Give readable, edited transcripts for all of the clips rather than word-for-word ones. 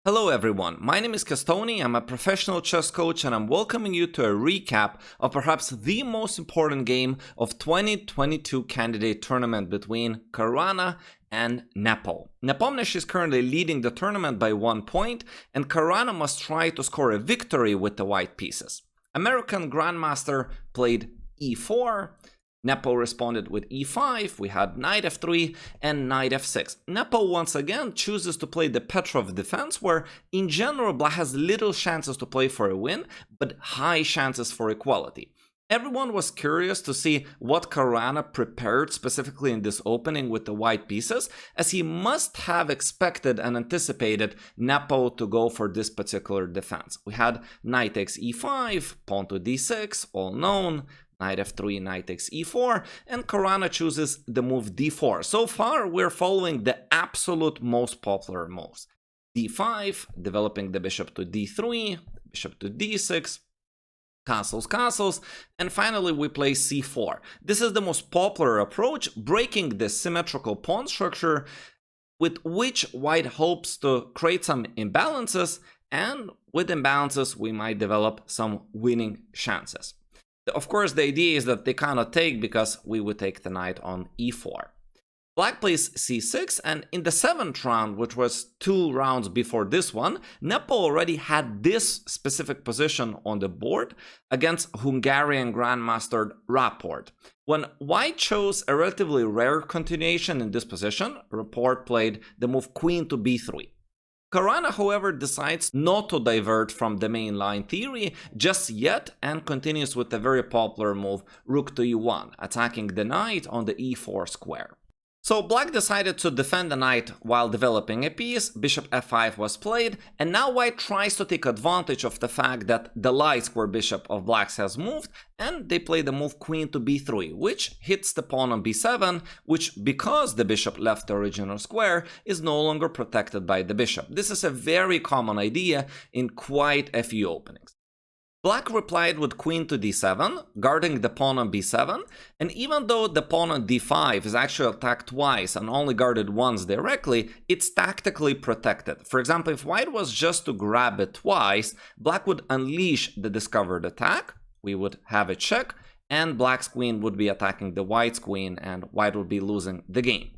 Hello everyone, my name is Castoni, I'm a professional chess coach and I'm welcoming you to a recap of perhaps the most important game of 2022 candidate tournament between Caruana and Nepo. Nepomniachtchi is currently leading the tournament by 1 point and Caruana must try to score a victory with the white pieces. American grandmaster played e4. Nepo responded with e5, we had knight f3 and knight f6. Nepo once again chooses to play the Petrov defense, where in general black has little chances to play for a win, but high chances for equality. Everyone was curious to see what Caruana prepared specifically in this opening with the white pieces, as he must have expected and anticipated Nepo to go for this particular defense. We had knight takes e5, pawn to d6, all known, knight f3, knight takes e4, and Caruana chooses the move d4. So far, we're following the absolute most popular moves. d5, developing the bishop to d3, bishop to d6, castles, and finally we play c4. This is the most popular approach, breaking the symmetrical pawn structure with which white hopes to create some imbalances, and with imbalances we might develop some winning chances. Of course, the idea is that they cannot take because we would take the knight on e4. Black plays c6, and in the 7th round, which was 2 rounds before this one, Nepo already had this specific position on the board against Hungarian grandmaster Rapport. When white chose a relatively rare continuation in this position, Rapport played the move queen to b3. Caruana, however, decides not to divert from the main line theory just yet and continues with the very popular move rook to e1, attacking the knight on the e4 square. So black decided to defend the knight while developing a piece, bishop f5 was played, and now white tries to take advantage of the fact that the light square bishop of black's has moved, and they play the move queen to b3, which hits the pawn on b7, which, because the bishop left the original square, is no longer protected by the bishop. This is a very common idea in quite a few openings. Black replied with queen to d7, guarding the pawn on b7, and even though the pawn on d5 is actually attacked twice and only guarded once directly, it's tactically protected. For example, if white was just to grab it twice, black would unleash the discovered attack, we would have a check, and black's queen would be attacking the white's queen, and white would be losing the game.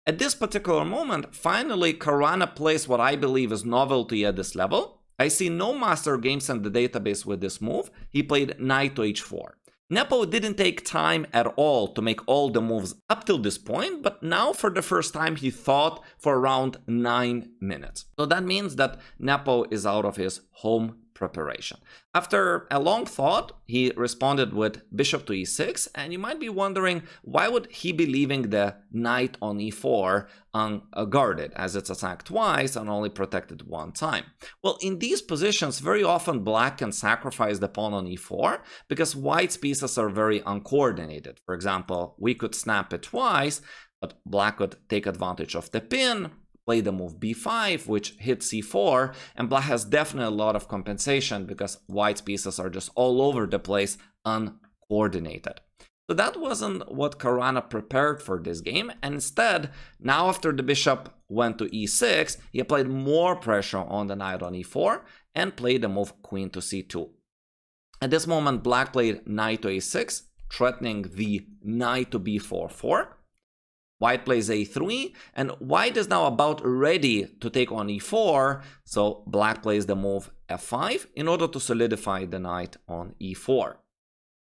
At this particular moment, finally Caruana plays what I believe is novelty at this level. I see no master games in the database with this move. He played knight to h4. Nepo didn't take time at all to make all the moves up till this point, but now for the first time he thought for around 9 minutes. So that means that Nepo is out of his home preparation. After a long thought, he responded with bishop to e6, and you might be wondering, why would he be leaving the knight on e4 unguarded, as it's attacked twice and only protected one time? Well, in these positions, very often black can sacrifice the pawn on e4 because white's pieces are very uncoordinated. For example, we could snap it twice, but black could take advantage of the pin, play the move b5, which hits c4, and black has definitely a lot of compensation because white's pieces are just all over the place, uncoordinated. So that wasn't what Caruana prepared for this game, and instead, now after the bishop went to e6, he applied more pressure on the knight on e4 and played the move queen to c2. At this moment, black played knight to a6, threatening the knight to b4 fork. White plays a3, and white is now about ready to take on e4, so black plays the move f5 in order to solidify the knight on e4.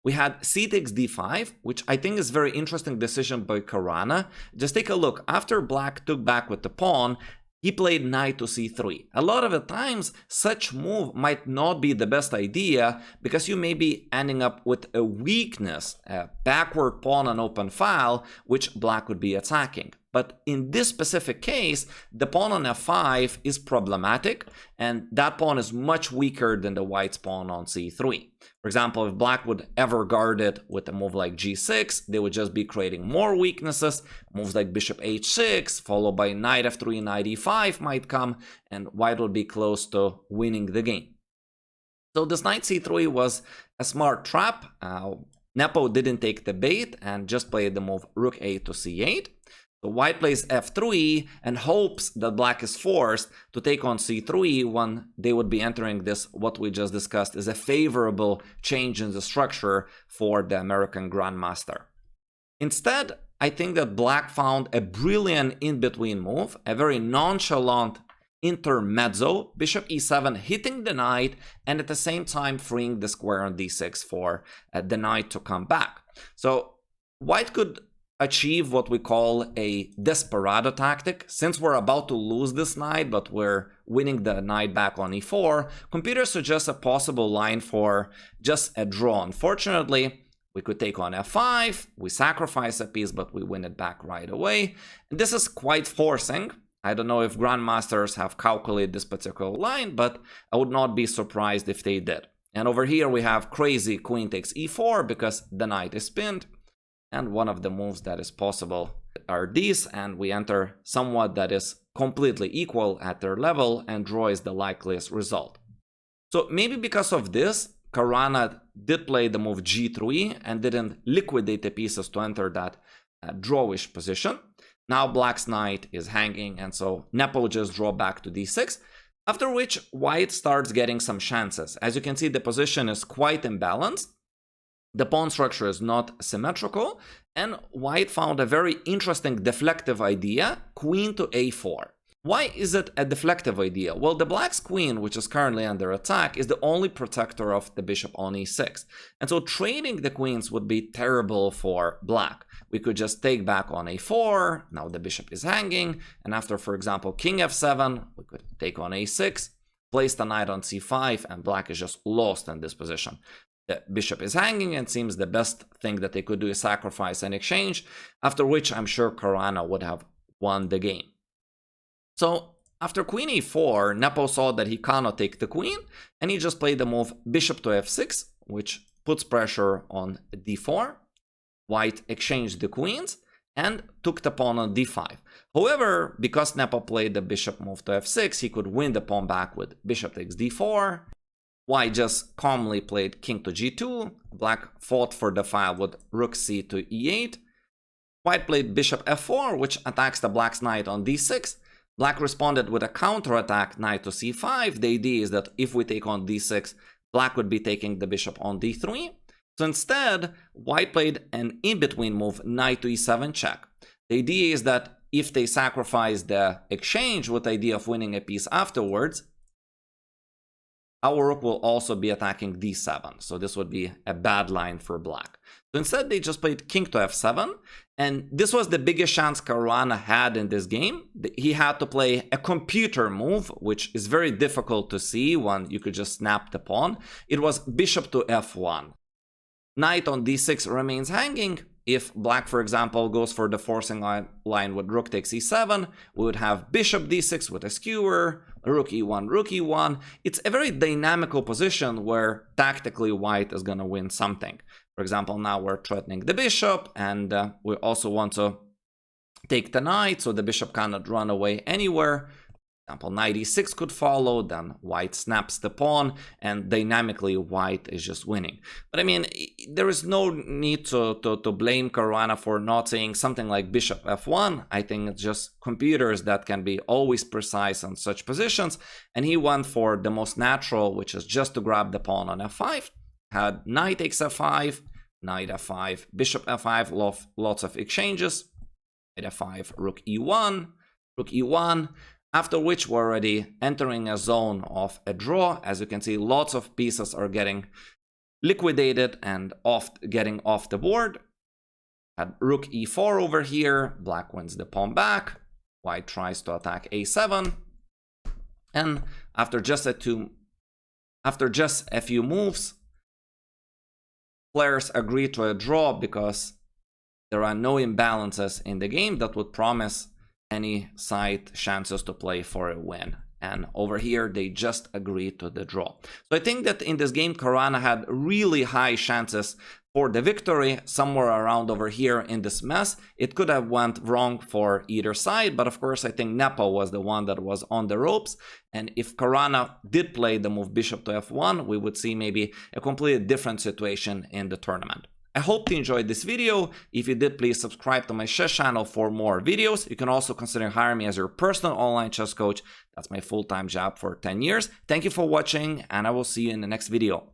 We had c takes d5, which I think is a very interesting decision by Caruana. Just take a look. After black took back with the pawn, he played knight to c3. A lot of the times, such move might not be the best idea because you may be ending up with a weakness, a backward pawn on open file, which black would be attacking. But in this specific case, the pawn on f5 is problematic, and that pawn is much weaker than the white's pawn on c3. For example, if black would ever guard it with a move like g6, they would just be creating more weaknesses. Moves like bishop h6, followed by knight f3, knight e5 might come, and white would be close to winning the game. So this knight c3 was a smart trap. Nepo didn't take the bait and just played the move rook a to c8. So white plays f3 and hopes that black is forced to take on c3 when they would be entering this, what we just discussed, is a favorable change in the structure for the American grandmaster. Instead, I think that black found a brilliant in-between move, a very nonchalant intermezzo, bishop e7 hitting the knight and at the same time freeing the square on d6 for the knight to come back. So white could achieve what we call a desperado tactic. Since we're about to lose this knight, but we're winning the knight back on e4, computer suggests a possible line for just a draw. Unfortunately, we could take on f5, we sacrifice a piece, but we win it back right away. And this is quite forcing. I don't know if grandmasters have calculated this particular line, but I would not be surprised if they did. And over here we have crazy queen takes e4 because the knight is pinned. And one of the moves that is possible are these, and we enter somewhat that is completely equal at their level, and draw is the likeliest result. So maybe because of this, Caruana did play the move g3 and didn't liquidate the pieces to enter that drawish position. Now black's knight is hanging, and so Nepo just draw back to d6, after which white starts getting some chances. As you can see, the position is quite imbalanced. The pawn structure is not symmetrical, and white found a very interesting deflective idea, queen to a4. Why is it a deflective idea? Well, the black's queen, which is currently under attack, is the only protector of the bishop on e6. And so trading the queens would be terrible for black. We could just take back on a4, now the bishop is hanging, and after, for example, king f7, we could take on a6, place the knight on c5, and black is just lost in this position. The bishop is hanging, and seems the best thing that they could do is sacrifice and exchange, after which I'm sure Caruana would have won the game. So after queen e4, Nepo saw that he cannot take the queen, and he just played the move bishop to f6, which puts pressure on d4. White exchanged the queens and took the pawn on d5. However, because Nepo played the bishop move to f6, he could win the pawn back with bishop takes d4. White just calmly played king to g2. Black fought for the file with rook c to e8. White played bishop f4, which attacks the black's knight on d6. Black responded with a counterattack, knight to c5. The idea is that if we take on d6, black would be taking the bishop on d3. So instead, white played an in-between move, knight to e7 check. The idea is that if they sacrifice the exchange with the idea of winning a piece afterwards, our rook will also be attacking d7. So this would be a bad line for black. So instead, they just played king to f7. And this was the biggest chance Caruana had in this game. He had to play a computer move, which is very difficult to see when you could just snap the pawn. It was bishop to f1. Knight on d6 remains hanging. If black, for example, goes for the forcing line with rook takes e7, we would have bishop d6 with a skewer, rook e1, rook e1. It's a very dynamical position where tactically white is going to win something. For example, now we're threatening the bishop, and we also want to take the knight, so the bishop cannot run away anywhere. For example, knight e6 could follow, then white snaps the pawn, and dynamically white is just winning. But I mean, there is no need to blame Caruana for not saying something like bishop f1. I think it's just computers that can be always precise on such positions, and he went for the most natural, which is just to grab the pawn on f5. Had knight takes f5, knight f5, bishop f5, lots of exchanges, knight f5, rook e1, after which we're already entering a zone of a draw. As you can see, lots of pieces are getting liquidated and getting off the board. Had rook e4 over here, black wins the pawn back, white tries to attack a7, and after just a few moves, players agree to a draw because there are no imbalances in the game that would promise any side chances to play for a win. And over here, they just agreed to the draw. So I think that in this game, Caruana had really high chances for the victory, somewhere around over here in this mess. It could have went wrong for either side, but of course, I think Nepo was the one that was on the ropes. And if Caruana did play the move bishop to f1, we would see maybe a completely different situation in the tournament. I hope you enjoyed this video. If you did, please subscribe to my chess channel for more videos. You can also consider hiring me as your personal online chess coach. That's my full-time job for 10 years. Thank you for watching, and I will see you in the next video.